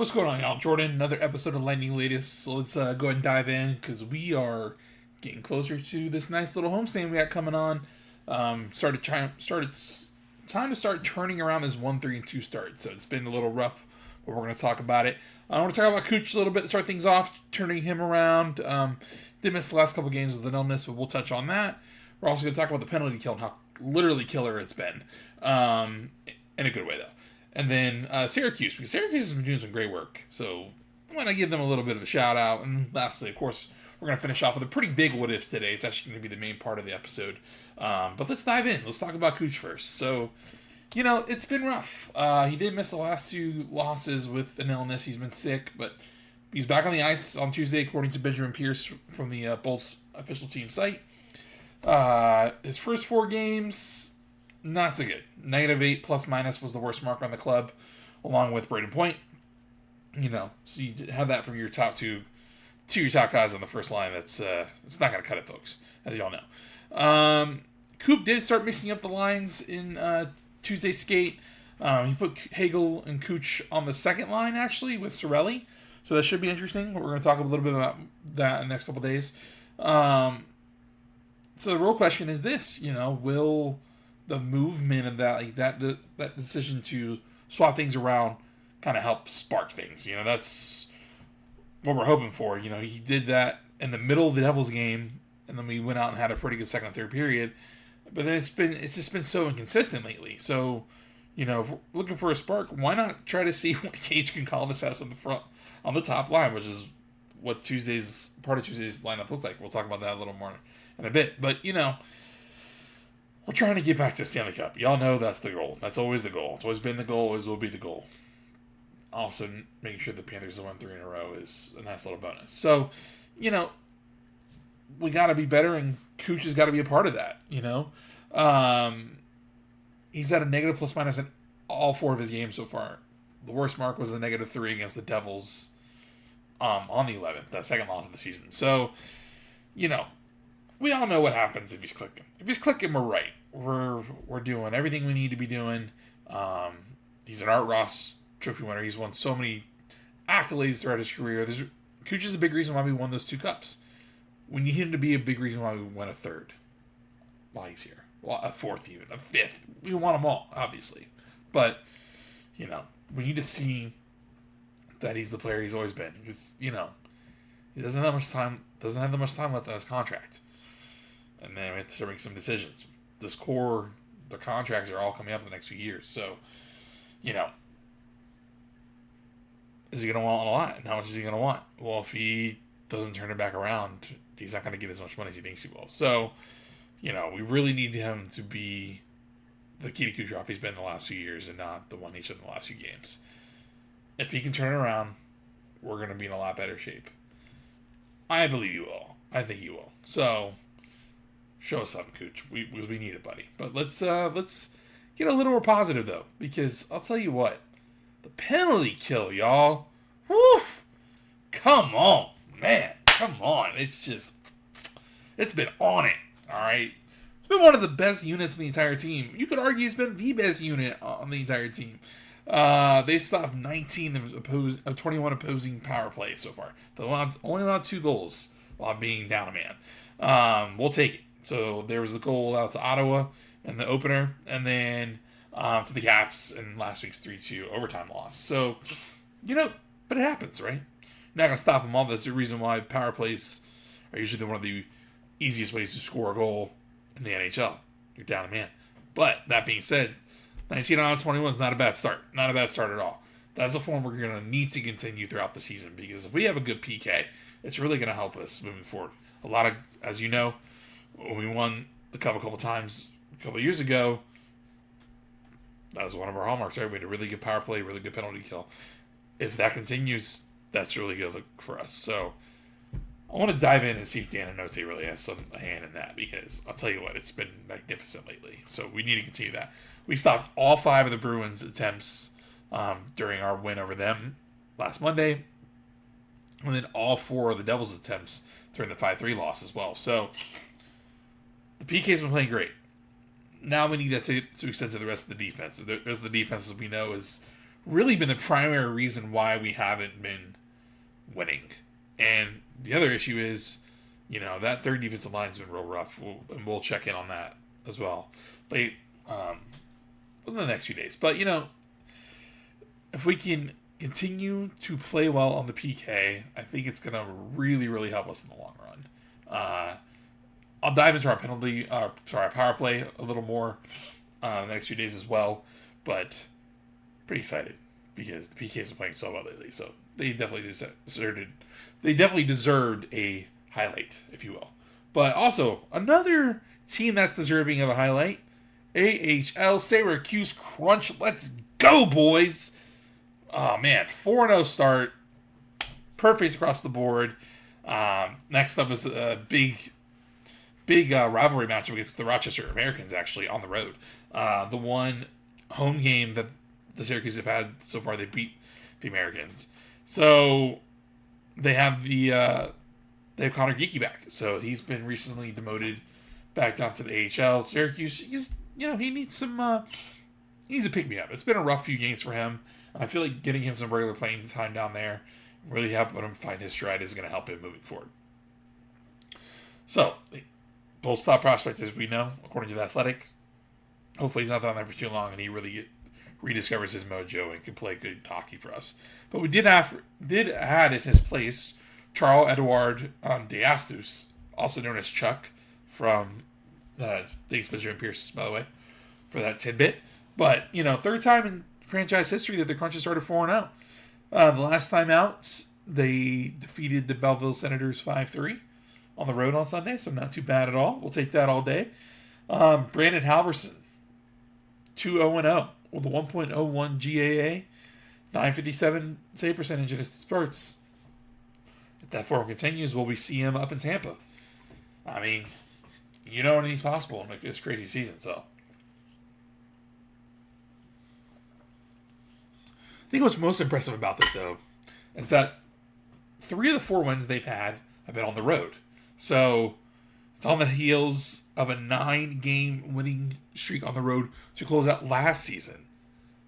What's going on, y'all? Jordan, another episode of Lightning Latest. So let's go ahead and dive in because we are getting closer to this nice little homestand we got coming on. Time to start turning around this 1-3-2 start. So it's been a little rough, but we're going to talk about it. I want to talk about Cooch a little bit to start things off, turning him around. Did miss the last couple games with an illness, but we'll touch on that. We're also going to talk about the penalty kill and how literally killer it's been. In a good way, though. And then Syracuse, because Syracuse has been doing some great work. So I want to give them a little bit of a shout out. And lastly, of course, we're going to finish off with a pretty big what if today. It's actually going to be the main part of the episode. But let's dive in. Let's talk about Cooch first. So, it's been rough. He did miss the last two losses with an illness. He's been sick, but he's back on the ice on Tuesday, according to Benjamin Pierce from the Bolts official team site. His first 4 games, not so good. -8 ± was the worst mark on the club, along with Braden Point. So you have that from your top two your top guys on the first line. That's it's not going to cut it, folks, as y'all know. Coop did start mixing up the lines in Tuesday's skate. He put Hagel and Cooch on the second line, actually, with Sorelli. So that should be interesting. We're going to talk a little bit about that in the next couple of days. So the real question is this, will the movement of that, that decision to swap things around kind of help spark things? That's what we're hoping for. He did that in the middle of the Devils game, and then we went out and had a pretty good second and third period. But then it's just been so inconsistent lately. So, if we're looking for a spark, why not try to see what Cage Goncalves has on the front, on the top line, which is what part of Tuesday's lineup looked like. We'll talk about that a little more in a bit. But, we're trying to get back to a Stanley Cup. Y'all know that's the goal. That's always the goal. It's always been the goal. Always will be the goal. Also, making sure the Panthers win 3 in a row is a nice little bonus. So, we got to be better, and Cooch has got to be a part of that. He's at a negative ± in all 4 of his games so far. The worst mark was the -3 against the Devils on the 11th, that second loss of the season. So, we all know what happens if he's clicking. If he's clicking, we're right. We're doing everything we need to be doing. He's an Art Ross Trophy winner. He's won so many accolades throughout his career. Cooch is a big reason why we won those 2 cups. We need him to be a big reason why we won a 3rd while he's here. Well, a 4th even, a 5th. We want them all, obviously. But, we need to see that he's the player he's always been. Because, he doesn't have that much time left on his contract. And then we have to make some decisions. The contracts are all coming up in the next few years. So, is he going to want a lot? And how much is he going to want? Well, if he doesn't turn it back around, he's not going to get as much money as he thinks he will. So, we really need him to be the Nikita Kucherov he's been the last few years and not the one he's in the last few games. If he can turn it around, we're going to be in a lot better shape. I believe he will. I think he will. So, show us something, Cooch. We need it, buddy. But let's get a little more positive, though, because I'll tell you what. The penalty kill, y'all. Woof! Come on, man. Come on. It's been on it, all right? It's been one of the best units in the entire team. You could argue it's been the best unit on the entire team. They stopped 19 of 21 opposing power plays so far. They only allowed 2 goals while being down a man. We'll take it. So there was the goal out to Ottawa in the opener, and then to the Caps in last week's 3-2 overtime loss. So, but it happens, right? You're not going to stop them all. That's the reason why power plays are usually one of the easiest ways to score a goal in the NHL. You're down a man. But that being said, 19 out of 21 is not a bad start. Not a bad start at all. That's a form we're going to need to continue throughout the season, because if we have a good PK, it's really going to help us moving forward. A lot of, as you know, when we won the cup a couple times a couple years ago, that was one of our hallmarks, right? We had a really good power play, really good penalty kill. If that continues, that's really good for us. So I want to dive in and see if Dan Anote really has a hand in that, because I'll tell you what, it's been magnificent lately. So we need to continue that. We stopped all 5 of the Bruins' attempts during our win over them last Monday, and then all 4 of the Devils' attempts during the 5-3 loss as well. So the PK's been playing great. Now we need that to extend to the rest of the defense. The rest of the defense, as we know, is really been the primary reason why we haven't been winning. And the other issue is, that third defensive line's been real rough, and we'll check in on that as well late in the next few days. But, if we can continue to play well on the PK, I think it's going to really, really help us in the long run. I'll dive into our power play a little more the next few days as well, but pretty excited because the PKs are playing so well lately. So they definitely deserved a highlight, if you will. But also another team that's deserving of a highlight, AHL Syracuse Crunch. Let's go, boys! Oh man, 4-0 start, perfect across the board. Next up is a big rivalry matchup against the Rochester Americans, actually, on the road. The one home game that the Syracuse have had so far, they beat the Americans. So they have Connor Geekie back. So he's been recently demoted back down to the AHL. Syracuse, he needs some, he needs a pick-me-up. It's been a rough few games for him. And I feel like getting him some regular playing time down there, really helping him find his stride, is going to help him moving forward. So, Bolt's top prospect, as we know, according to The Athletic. Hopefully he's not down there for too long and he really rediscovers his mojo and can play good hockey for us. But we did add in his place Charles Edouard D'Astus, also known as Chuck, from Thanks, Benjamin Pierce, by the way, for that tidbit. But, third time in franchise history that the Crunches started 4-0. The last time out, they defeated the Belleville Senators 5-3 on the road on Sunday, so not too bad at all. We'll take that all day. Brandon Halverson, 2-0-0 with a 1.01 GAA, 957 save percentage in his starts. If that form continues, will we see him up in Tampa? I mean, anything's possible in this crazy season, so. I think what's most impressive about this, though, is that 3 of the 4 wins they've had have been on the road. So it's on the heels of a 9-game winning streak on the road to close out last season.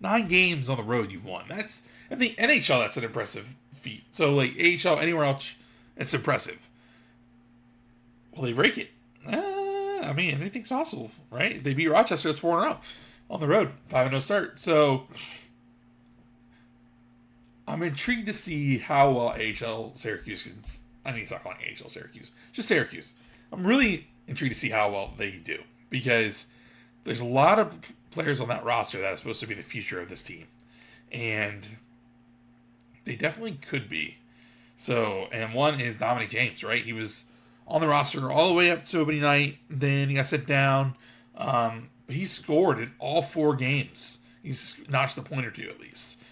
9 games on the road you've won. That's, in the NHL, that's an impressive feat. So, AHL, anywhere else, it's impressive. Will they break it? I mean, anything's possible, right? If they beat Rochester, it's 4-0 on the road. 5-0 start. So I'm intrigued to see how well AHL Syracuse can. I need to stop calling AHL Syracuse. Just Syracuse. I'm really intrigued to see how well they do, because there's a lot of players on that roster that are supposed to be the future of this team. And they definitely could be. So, and one is Dominic James, right? He was on the roster all the way up to opening night. Then he got set down. But he scored in all 4 games. He's notched a point or 2 at least.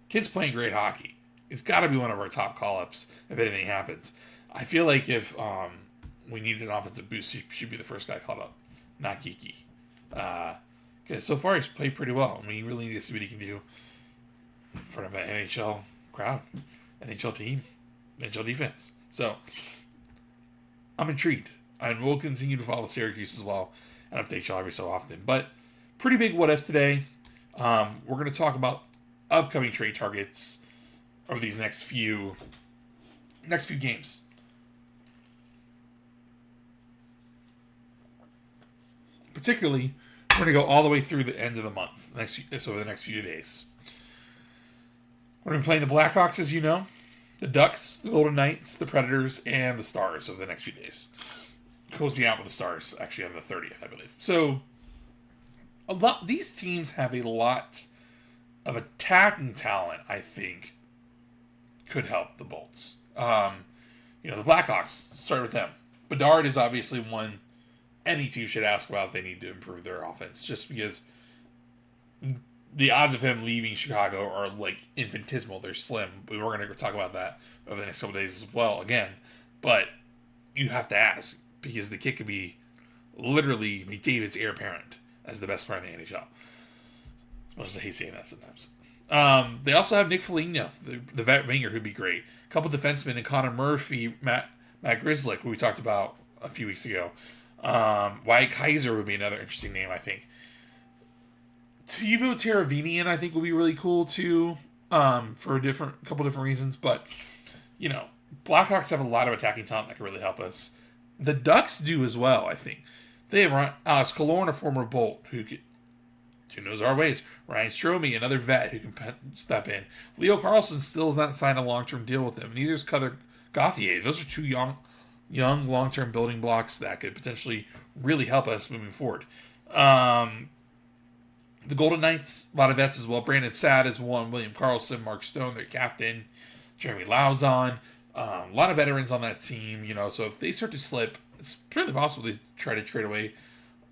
Kid's playing great hockey. He's got to be one of our top call-ups if anything happens. I feel like if we needed an offensive boost, he should be the first guy called up, not Geekie. Because so far he's played pretty well. I mean, he really needs to see what he can do in front of an NHL crowd, NHL team, NHL defense. So I'm intrigued. And we'll continue to follow Syracuse as well and update y'all every so often. But pretty big what if today. We're going to talk about upcoming trade targets over these next few games. Particularly, we're going to go all the way through the end of the month, over the next few days. We're going to be playing the Blackhawks, as you know, the Ducks, the Golden Knights, the Predators, and the Stars over the next few days. Closing out with the Stars, actually, on the 30th, I believe. So, these teams have a lot of attacking talent, I think, could help the Bolts. The Blackhawks, start with them. Bedard is obviously one any team should ask about if they need to improve their offense, just because the odds of him leaving Chicago are infinitesimal. They're slim. We were going to talk about that over the next couple of days as well again. But you have to ask, because the kid could be literally McDavid's heir apparent as the best player in the NHL. As much as I hate saying that sometimes. They also have Nick Foligno, the vet winger, who'd be great. A couple defensemen, and Connor Murphy, Matt Grzelcyk, who we talked about a few weeks ago. Wyatt Kaiser would be another interesting name, I think. Teuvo Terravinian, I think, will be really cool too, for a couple different reasons. But you know, Blackhawks have a lot of attacking talent that can really help us. The Ducks do as well, I think. They have Alex Killorn, a former Bolt, who knows our ways. Ryan Strome, another vet who can step in. Leo Carlson still has not signed a long-term deal with him. Neither is Cutter Gauthier. Those are two young long-term building blocks that could potentially really help us moving forward. The Golden Knights, a lot of vets as well. Brandon Saad is one. William Karlsson, Mark Stone, their captain. Jeremy Lauzon. A lot of veterans on that team, so if they start to slip, it's certainly possible they try to trade away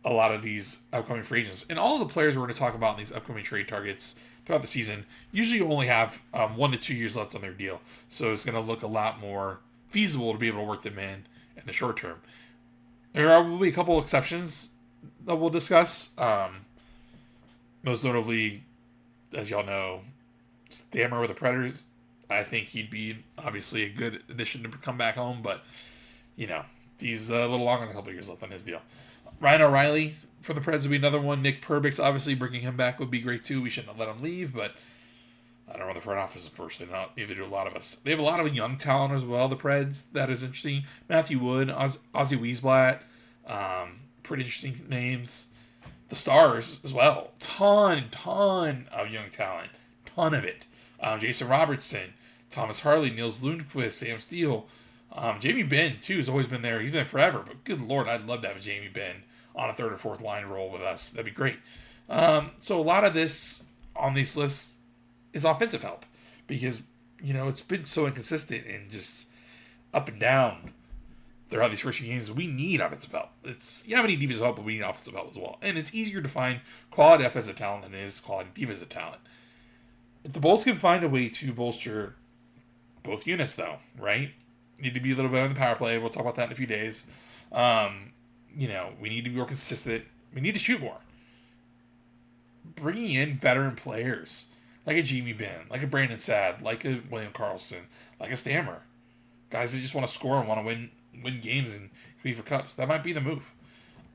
a lot of these upcoming free agents. And all of the players we're going to talk about in these upcoming trade targets throughout the season usually only have 1 to 2 years left on their deal. So it's going to look a lot more feasible to be able to work them in the short term. There will be a couple exceptions that we'll discuss. Most notably, as y'all know, Stammer with the Predators. I think he'd be obviously a good addition to come back home, but he's a little longer than a couple of years left on his deal. Ryan O'Reilly for the Preds would be another one. Nick Perbix, obviously, bringing him back would be great too. We shouldn't have let him leave, but I don't know the front office, unfortunately. Neither do a lot of us. They have a lot of young talent as well, the Preds. That is interesting. Matthew Wood, Ozzy Wiesblatt, pretty interesting names. The Stars as well. Ton of young talent. Ton of it. Jason Robertson, Thomas Harley, Niels Lundqvist, Sam Steele. Jamie Benn, too, has always been there. He's been there forever, but good Lord, I'd love to have a Jamie Benn on a third or fourth line role with us. That'd be great. So a lot of this on these lists is offensive help because, it's been so inconsistent and just up and down throughout these first few games. We need offensive help. We need defensive help, but we need offensive help as well. And it's easier to find quality offensive talent than it is quality defensive talent. If the Bolts can find a way to bolster both units, though, right? Need to be a little better on the power play. We'll talk about that in a few days. We need to be more consistent. We need to shoot more. Bringing in veteran players like a Jamie Benn, like a Brandon Saad, like a William Karlsson, like a Stammer. Guys that just want to score and want to win games and compete for cups. That might be the move.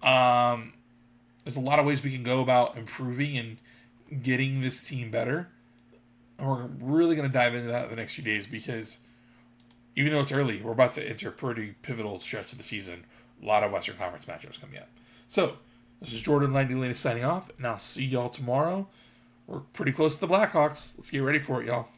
There's a lot of ways we can go about improving and getting this team better. And we're really going to dive into that in the next few days because even though it's early, we're about to enter a pretty pivotal stretch of the season. A lot of Western Conference matchups coming up. So, this is Jordan Llanes signing off, and I'll see y'all tomorrow. We're pretty close to the Blackhawks. Let's get ready for it, y'all.